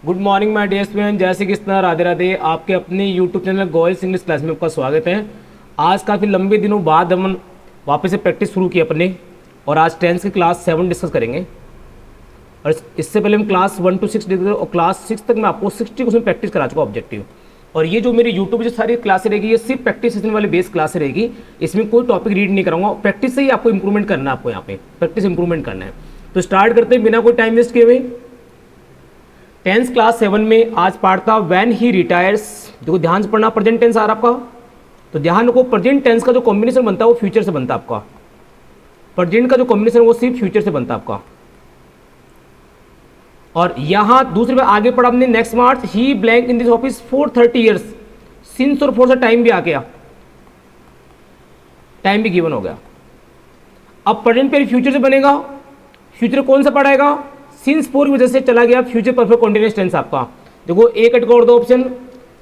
Good morning my dear student, जय श्री कृष्ण, राधे राधे। आपके अपने YouTube channel Goyals English class में आपका स्वागत है। आज काफ़ी लंबे दिनों बाद हम वापस से प्रैक्टिस शुरू की अपने, और आज 10th की क्लास 7 डिस्कस करेंगे। और इससे पहले हम क्लास 1 to 6 डिस्कस, और क्लास 6 तक मैं आपको 60 क्वेश्चन प्रैक्टिस करा चुका ऑब्जेक्टिव। और ये जो मेरी यूट्यूब जो सारी क्लासें रहेगी, ये सिर्फ प्रैक्टिस सेशन वाली बेस क्लास रहेगी। इसमें कोई टॉपिक रीड नहीं कराऊंगा, प्रैक्टिस से ही आपको इंप्रूवमेंट करना है। आपको यहाँ पे प्रैक्टिस इंप्रूवमेंट करना है। तो स्टार्ट करते हैं बिना कोई टाइम वेस्ट किए हुए। 10th क्लास 7 में आज पार्ट था व्हेन ही रिटायर्स। देखो ध्यान से पढ़ना, प्रेजेंट टेंस आ रहा आपका, तो ध्यान रखो प्रेजेंट टेंस का जो कॉम्बिनेशन बनता है वो फ्यूचर से बनता है आपका। प्रेजेंट का जो कॉम्बिनेशन वो सिर्फ फ्यूचर से बनता है आपका। और यहां दूसरे में आगे पढ़ा हमने next March he blank in this office for 30 years. Since और फॉर से टाइम भी आ गया, टाइम भी गिवन हो गया। अब प्रेजेंट पे फ्यूचर से बनेगा। फ्यूचर कौन सा पढ़ाएगा? सिंस फोर की वजह से चला गया फ्यूचर परफेक्ट कंटीन्यूअस टेंस आपका। देखो ए कट कर दो ऑप्शन,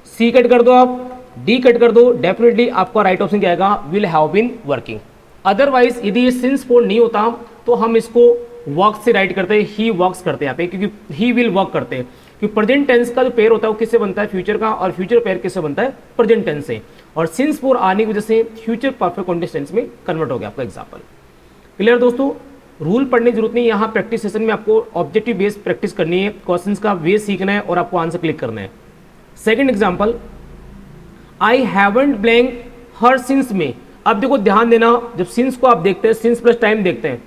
सी कट कर दो, आप डी कट कर दो। डेफिनेटली आपका राइट ऑप्शन क्या आएगा? Will have been working. Otherwise यदि ये सिंस फोर नहीं होता तो हम इसको वर्क से राइट करते हैं, ही वर्क्स करते हैं यहाँ पे, क्योंकि ही विल वर्क करते हैं। क्योंकि प्रेजेंट टेंस का जो पेयर होता है वो किससे बनता है? फ्यूचर का। और फ्यूचर पेयर किससे बनता है? प्रेजेंट टेंस से। और सिंस फोर आने की वजह से फ्यूचर परफेक्ट कंटीन्यूअस टेंस में कन्वर्ट हो गया आपका एग्जाम्पल। क्लियर दोस्तों? रूल पढ़ने की जरूरत नहीं, यहाँ प्रैक्टिस सेशन में आपको ऑब्जेक्टिव बेस्ड प्रैक्टिस करनी है, क्वेश्चंस का वे सीखना है और आपको आंसर क्लिक करना है। Second example, I haven't blank her since में। अब देखो ध्यान देना, जब सिंस को आप देखते हैं, सिंस प्लस टाइम देखते हैं,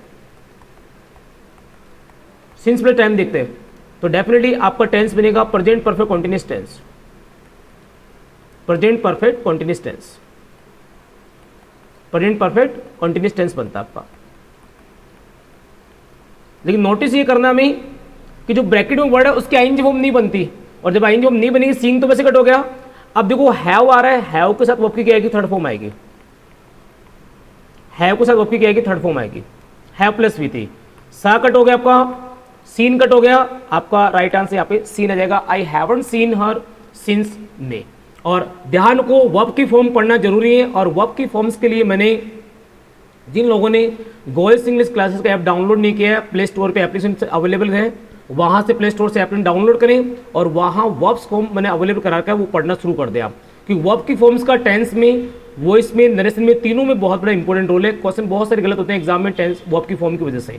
सिंस प्लस टाइम देखते हैं, तो डेफिनेटली आपका टेंस बनेगा present perfect continuous tense. Present perfect continuous tense, present perfect continuous tense बनता है आपका। लेकिन नोटिस ये करना हमें कि जो ब्रैकेट में वर्ड है उसकी आईएनजी फॉर्म नहीं बनती, और जब आईएनजी फॉर्म नहीं बनेगी सीइंग तो वैसे कट हो गया। अब देखो हैव आ रहा है, हैव के साथ वर्ब की क्या आएगी? थर्ड फॉर्म आएगी। हैव के साथ वर्ब की क्या आएगी? थर्ड फॉर्म आएगी। हैव प्लस वी थी। सा कट हो गया आपका, सीन कट हो गया आपका। राइट आंसर यहाँ पे सीन आ जाएगा। I haven't seen her since May. और ध्यान को वर्ब की फॉर्म पढ़ना जरूरी है, और वर्ब की फॉर्म्स के लिए मैंने जिन लोगों ने गोयल्स इंग्लिश क्लासेस का ऐप डाउनलोड नहीं किया है, प्ले स्टोर पे एप्लीकेशन अवेलेबल है, वहाँ से प्ले स्टोर से एप्लीकेशन डाउनलोड करें और वहाँ वर्ब्स फॉर्म मैंने अवेलेबल करा रखा है, वो पढ़ना शुरू कर दिया। क्योंकि वर्ब की फॉर्म्स का टेंस में, वॉइस में, नरेशन में, तीनों में बहुत बड़ा इंपॉर्टेंट रोल है। क्वेश्चन बहुत सारे गलत होते हैं एग्जाम में टेंस वर्ब की फॉर्म की वजह से।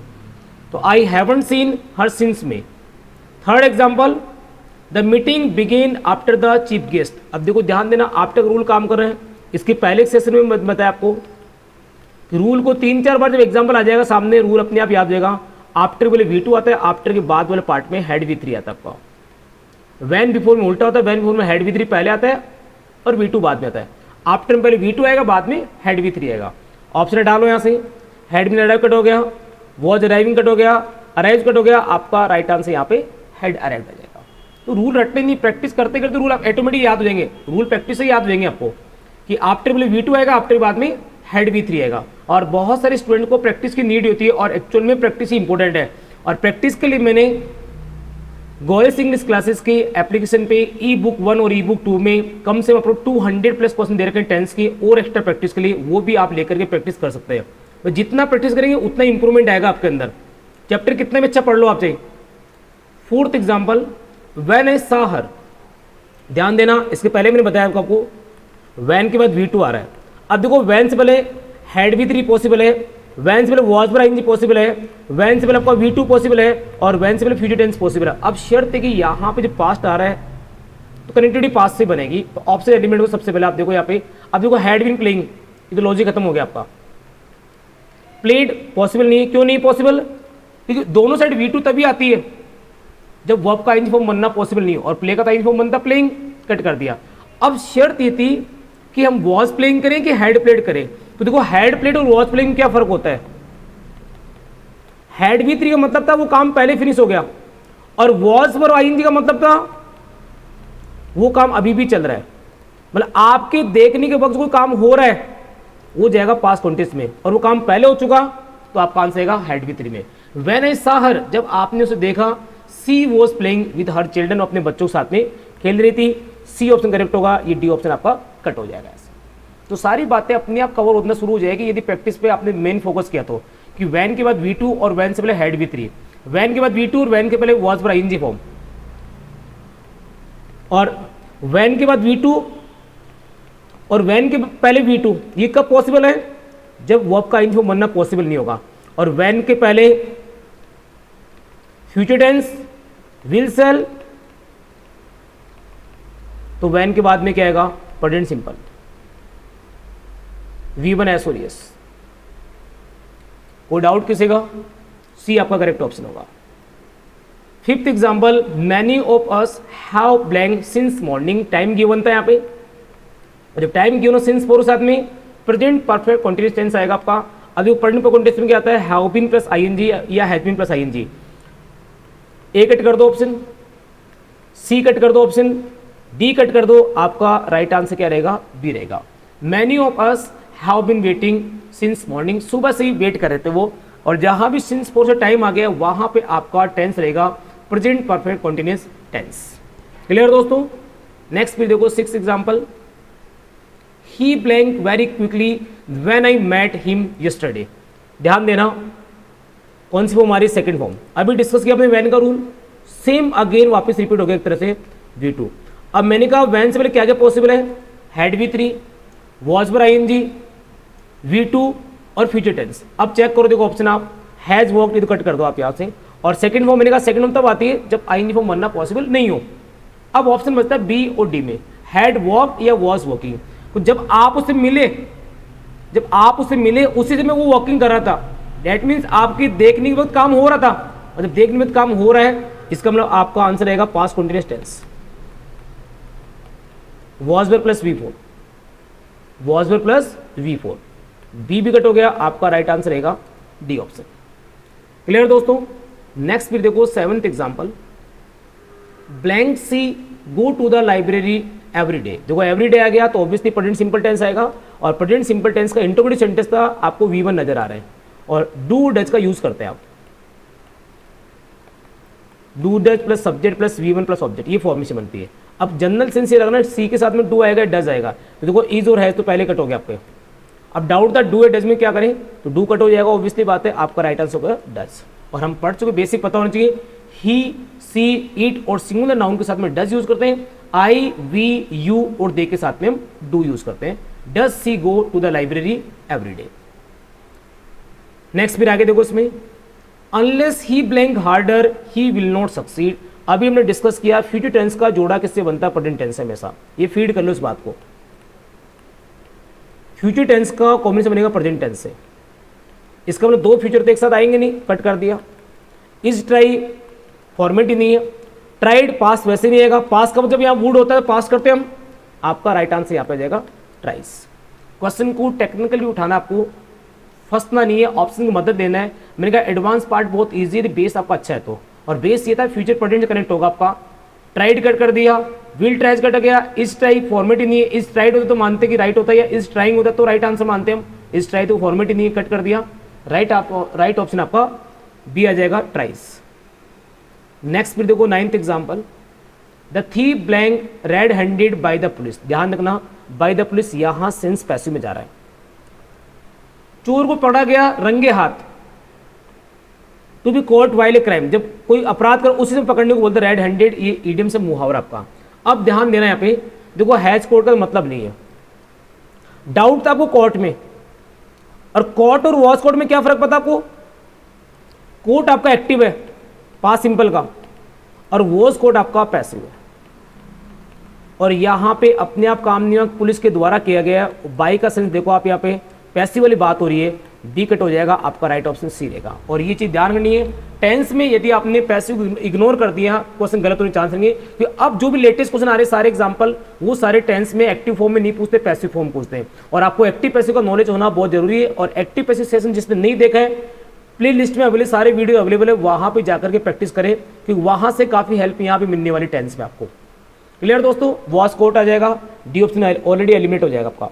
तो I haven't seen her since May. Third example, the meeting began after the chief guest. अब देखो ध्यान देना, आफ्टर रूल काम कर रहे हैं। इसके पहले सेशन में बताया आपको रूल को 3-4 बार जब एग्जांपल आ जाएगा सामने, रूल अपने आप याद हो जाएगा। आफ्टर वाले V2 आता है, आफ्टर के बाद वाले पार्ट में हेड V3 आता है आपका। वैन बिफोर में उल्टा होता है, वैन बिफोर में हेड V3 पहले आता है और V2 बाद में आता है। आफ्टर में पहले V2 आएगा, बाद में हेड V3 आएगा। ऑप्शन डालो यहाँ से, हेड में अराइव कट हो गया, वॉज अराइविंग कट हो गया, अराइव कट हो गया, आपका राइट आंसर यहाँ पे हेड अराइव आ जाएगा। तो रूल रटने नहीं, प्रैक्टिस करते करते रूल आप ऑटोमेटिक याद हो जाएंगे। रूल प्रैक्टिस से याद हो जाएंगे आपको कि आफ्टर वाले V2 आएगा, आफ्टर के बाद में हेड V3 आएगा। और बहुत सारे स्टूडेंट को प्रैक्टिस की नीड होती है, और एक्चुअल में प्रैक्टिस ही इंपॉर्टेंट है। और प्रैक्टिस के लिए मैंने गोयल्स इंग्लिश क्लासेस के एप्लीकेशन पे ई बुक 1 और ई बुक 2 में कम से कम 200 प्लस क्वेश्चन दे रखे हैं टेंस के, और एक्स्ट्रा प्रैक्टिस के लिए, वो भी आप लेकर के प्रैक्टिस कर सकते हैं। तो जितना प्रैक्टिस करेंगे उतना इंप्रूवमेंट आएगा आपके अंदर। चैप्टर कितने में अच्छा पढ़ लो आप चाहिए। Fourth example, when I saw her. ध्यान देना, इसके पहले मैंने बताया आपको वैन के बाद V2 आ रहा है। अब देखो वैन से पहले हेड V3 पॉसिबल है, वैन से पहले वॉज पर आएंगे पॉसिबल है, वैन से पहले आपका V2 पॉसिबल है, और वैन से पहले फ्यूचर टेंस पॉसिबल है। अब शर्त है कि यहाँ पे जो पास्ट आ रहा है तो कनेक्टिविटी पास्ट से बनेगी। तो ऑप्शन एलिमेंट को सबसे पहले आप देखो यहाँ पे। अब देखो हैड बीन प्लेइंग, ये तो लॉजिक खत्म हो गया आपका। प्लेड पॉसिबल नहीं है। क्यों नहीं पॉसिबल? क्योंकि दोनों साइड V2 तभी आती है जब वर्ब का आईएनजी फॉर्म बनना पॉसिबल नहीं हो, और प्ले का आईएनजी फॉर्म बनता प्लेइंग, कट कर दिया। अब शर्त ये थी कि हम वॉज प्लेइंग करें कि हेड प्लेड करें। तो देखो हेड प्लेड और वॉज प्लेइंग क्या फर्क होता है? हेड V3 का मतलब था वो काम पहले फिनिश हो गया, और वॉज पर आईएनजी का मतलब था वो काम अभी भी चल रहा है। मतलब आपके देखने के वक्त कोई काम हो रहा है, वो जाएगा पास्ट कॉन्टेक्स्ट में, और वो काम पहले हो चुका तो आपका आंसर आएगा हेड V3 में। व्हेन आई सॉ हर, जब आपने उसे देखा, she was playing with her children, अपने बच्चों के साथ में खेल रही थी। सी ऑप्शन करेक्ट होगा, ये डी ऑप्शन आपका कट हो जाएगा ऐसे। तो सारी बातें अपने आप कवर होना शुरू हो जाएगी यदि प्रैक्टिस पे आपने मेन फोकस किया तो, कि वैन के बाद V2 और वैन से पहले हेड V3, वैन के बाद V2 और वैन के पहले वॉज पर आईएनजी फॉर्म, और when के बाद V2 और when के पहले V2, ये कब पॉसिबल है? जब वर्ब का इंफॉर्म बनना पॉसिबल नहीं होगा। और when के पहले फ्यूचर टेंस विल सेल, तो when के बाद में क्या आएगा? प्रेजेंट सिंपल, V1 एस और एस। कोई डाउट किसी का? सी आपका करेक्ट ऑप्शन होगा। Fifth example, many of us have blank since morning. Time given था यहाँ पे, और जब टाइम गिवन हो सिंस फोर साथ में प्रेजेंट परफेक्ट कॉन्टिन्यूअस टेंस आएगा आपका। अभी प्रेजेंट पर कॉन्टिन्यूअस में क्या आता है? हैव बीन प्लस आईएनजी या has been plus I N G. A cut कर दो ऑप्शन, सी कट कर दो ऑप्शन, डी कट कर दो, आपका राइट आंसर क्या रहेगा? बी रहेगा। Many of us have been waiting since morning, सुबह से ही वेट कर रहे थे वो, और जहां भी सिंस फोर से टाइम आ गया वहां पे आपका टेंस रहेगा present perfect continuous tense. Clear दोस्तों? नेक्स्ट फिर देखो six example, he blank very quickly when I met him yesterday. ध्यान देना, कौन सी फॉर्म आ रही है? Second form. अभी डिस्कस किया अपने व्हेन का रूल, सेम अगेन वापस रिपीट हो गया एक तरह से V2। अब मैंने कहा व्हेन से पहले क्या क्या पॉसिबल है? हैड V3, वॉज पर आईएनजी, V2 और फ्यूचर टेंस। अब चेक करो, देखो ऑप्शन आप हैज वर्कड, ये तो कट कर दो आप यहाँ से। और सेकंड फॉर्म मैंने कहा सेकंड फॉर्म तब आती है जब आईएनजी फॉर्म बनना पॉसिबल नहीं हो। अब ऑप्शन बचता है बी और डी में, हैड वर्कड या वॉज वर्किंग। तो जब आप उससे मिले उसी समय वो वॉकिंग कर रहा था, दैट मीन्स आपकी देखने के वक्त काम हो रहा था, और जब देखने में काम हो रहा है इसका मतलब आपका आंसर रहेगा past continuous tense, was were plus V4, was were plus V4। B भी कट हो गया, आपका राइट आंसर रहेगा डी ऑप्शन। क्लियर दोस्तों? नेक्स्ट फिर देखो seventh example, blank she go to the library every day. देखो एवरी डे आ गया तो ऑब्वियसली प्रेजेंट सिंपल टेंस आएगा, और प्रेजेंट सिंपल टेंस का इंटरोगेटिव सेंटेंस था आपको V1 नजर आ रहा है, और डू डज का यूज करते हैं आप, do does plus subject plus V1 plus object, ये फॉर्मेशन बनती है। अब जनरल सेंस ये लगना सी के साथ में डू आएगा डज आएगा, तो देखो इज और है तो पहले कट हो गया आपके। अब डाउट था डू या डज में क्या करें, तो डू कट हो जाएगा, ऑब्वियसली बात है आपका राइट आंसर होगा डज। और हम पढ़ चुके, बेसिक पता होना चाहिए, ही सी इट और सिंगुलर नाउन के साथ में डज यूज करते हैं, आई वी यू और दे के साथ में हम डू यूज करते हैं। Does she go to the library every day. Next फिर आगे देखो इसमें, unless he blank harder he will not succeed. अभी हमने डिस्कस किया फ्यूचर टेंस का जोड़ा किससे बनता है? प्रेजेंट टेंस से हमेशा, ये फीड कर लो इस बात को। फ्यूचर टेंस का कॉम्बिनेशन बनेगा प्रेजेंट टेंस से, इसका मतलब दो फ्यूचर तो एक साथ आएंगे नहीं, कट कर दिया। इज ट्राई फॉर्मेट ही नहीं है, ट्राइड पास्ट वैसे नहीं आएगा, पास्ट का मतलब यहाँ वुड होता है, पास्ट करते हैं हम, आपका राइट आंसर यहाँ पे जाएगा ट्राइस। क्वेश्चन को टेक्निकली उठाना, आपको फंसना नहीं है, ऑप्शन की मदद देना है। मैंने कहा एडवांस पार्ट बहुत ईजी है, बेस आपका अच्छा है तो, और बेस ये था फ्यूचर प्रेजेंट से कनेक्ट होगा आपका। ट्राइड कट कर दिया, विल ट्राइज कट गया, इज ट्राई फॉर्मेट ही नहीं है, इज ट्राइड होता तो मानते कि राइट होता है, या इज ट्राइंग होता तो राइट आंसर मानते हम, इज ट्राई तो फॉर्मेट ही नहीं है, कट कर दिया। राइट ऑप्शन आपका बी आ जाएगा ट्राइस। नेक्स्ट फिर देखो ninth example, the thief blank red handed by the police. ध्यान रखना बाय द पुलिस यहां सेंस पैसिव में जा रहा है, चोर को पकड़ा गया रंगे हाथ, to be caught while a crime, जब कोई अपराध कर उसी से पकड़ने को बोलते रेड हैंडेड, ये इडियम से मुहावरा आपका। अब ध्यान देना यहाँ पे, देखो हैज कोर्ट का मतलब नहीं है, डाउट था आपको कोर्ट में, और कोर्ट और वॉज कोर्ट में क्या फर्क पता आपको? कोर्ट आपका एक्टिव है पास्ट सिंपल का, और वॉज कोर्ट आपका पैसिव है, और यहां पे अपने आप काम नहीं पुलिस के द्वारा किया गया। बाई का सेंस देखो आप, यहाँ पे पैसिव वाली बात हो रही है, डी कट हो जाएगा, आपका राइट ऑप्शन सी रहेगा। और ये चीज ध्यान रखनी है, टेंस में यदि आपने पैसिव इग्नोर कर दिया क्वेश्चन गलत होने चांस रहेंगे, क्योंकि अब जो भी लेटेस्ट क्वेश्चन आ रहे सारे एग्जांपल वो सारे टेंस में एक्टिव फॉर्म में नहीं पूछते, पैसिव फॉर्म पूछते हैं, और आपको एक्टिव पैसिव का नॉलेज होना बहुत जरूरी है। और एक्टिव पैसिव सेशन जिसने नहीं देखा है, प्ले लिस्ट में अवेलेबल सारे वीडियो अवेलेबल है, वहां पर जाकर के प्रैक्टिस करें, क्योंकि वहां से काफी हेल्प यहाँ पे मिलने वाली टेंस में आपको। क्लियर दोस्तों? वॉज कोर्ट आ जाएगा, डी ऑप्शन ऑलरेडी एलिमिनेट हो जाएगा आपका।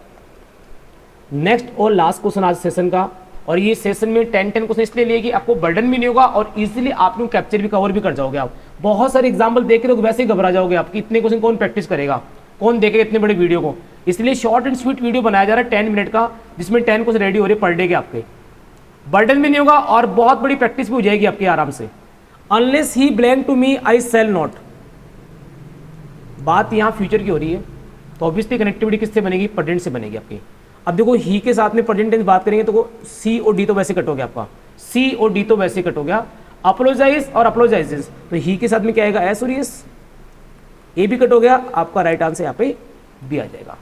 नेक्स्ट और लास्ट क्वेश्चन आज सेशन का, और ये सेशन में 10 क्वेश्चन इसलिए लिए कि आपको बर्डन भी नहीं होगा और इजीली आप लोग कैप्चर भी कवर भी कर जाओगे। आप बहुत सारे एग्जांपल देख के तो वैसे ही घबरा जाओगे, आपकी इतने क्वेश्चन कौन प्रैक्टिस करेगा, कौन देखेगा इतने बड़े वीडियो को। इसलिए शॉर्ट एंड स्वीट वीडियो बनाया जा रहा है 10 मिनट का, जिसमें 10 क्वेश्चन रेडी हो रहे पर डे के आपके, बर्डन भी नहीं होगा और बहुत बड़ी प्रैक्टिस भी हो जाएगी आपकी आराम से। Unless he blank to me I shall not, बात यहाँ फ्यूचर की हो रही है, तो ऑब्वियसली कनेक्टिविटी किससे बनेगी, प्रेजेंट से बनेगी आपकी। अब देखो ही के साथ में प्रेजेंट टेंस बात करेंगे तो सी और डी तो वैसे कट हो गया आपका, सी और डी तो वैसे कट हो गया। अपोलोजाइज और अपोलोजाइजेस, तो ही के साथ में क्या आएगा, एस और एस, ए भी कट हो गया, आपका राइट आंसर यहाँ पे बी आ जाएगा।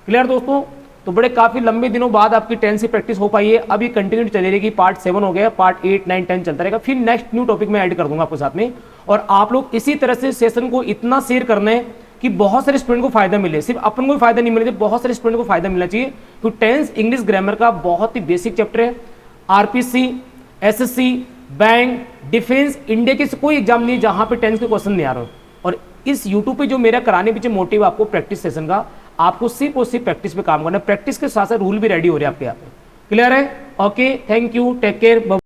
क्लियर दोस्तों, तो बड़े काफी लंबे दिनों बाद आपकी टेंस की प्रैक्टिस हो पाई है। अब ये कंटिन्यू चली रहेगी, पार्ट 7 हो गया, पार्ट 8, 9, 10 चलता रहेगा, फिर नेक्स्ट न्यू टॉपिक में ऐड कर दूंगा आपके साथ में। और आप लोग इसी तरह से सेशन को इतना शेयर करना है कि बहुत सारे स्टूडेंट को फायदा मिले, सिर्फ अपन को भी फायदा नहीं मिले, बहुत सारे स्टूडेंट को फायदा मिलना चाहिए। तो टेंस इंग्लिश ग्रामर का बहुत ही बेसिक चैप्टर है। RPC, SSC, bank, defence, India के कोई एग्जाम नहीं है जहां पे टेंस के क्वेश्चन नहीं आ रहे हो। और इस यूट्यूब पे जो मेरा कराने पीछे मोटिव आपको प्रैक्टिस सेशन का, आपको सिर्फ और सिर्फ प्रैक्टिस पे काम करना है। प्रैक्टिस के साथ साथ रूल भी रेडी हो रहे हैं आपके यहाँ पे। क्लियर है? Okay, thank you, take care.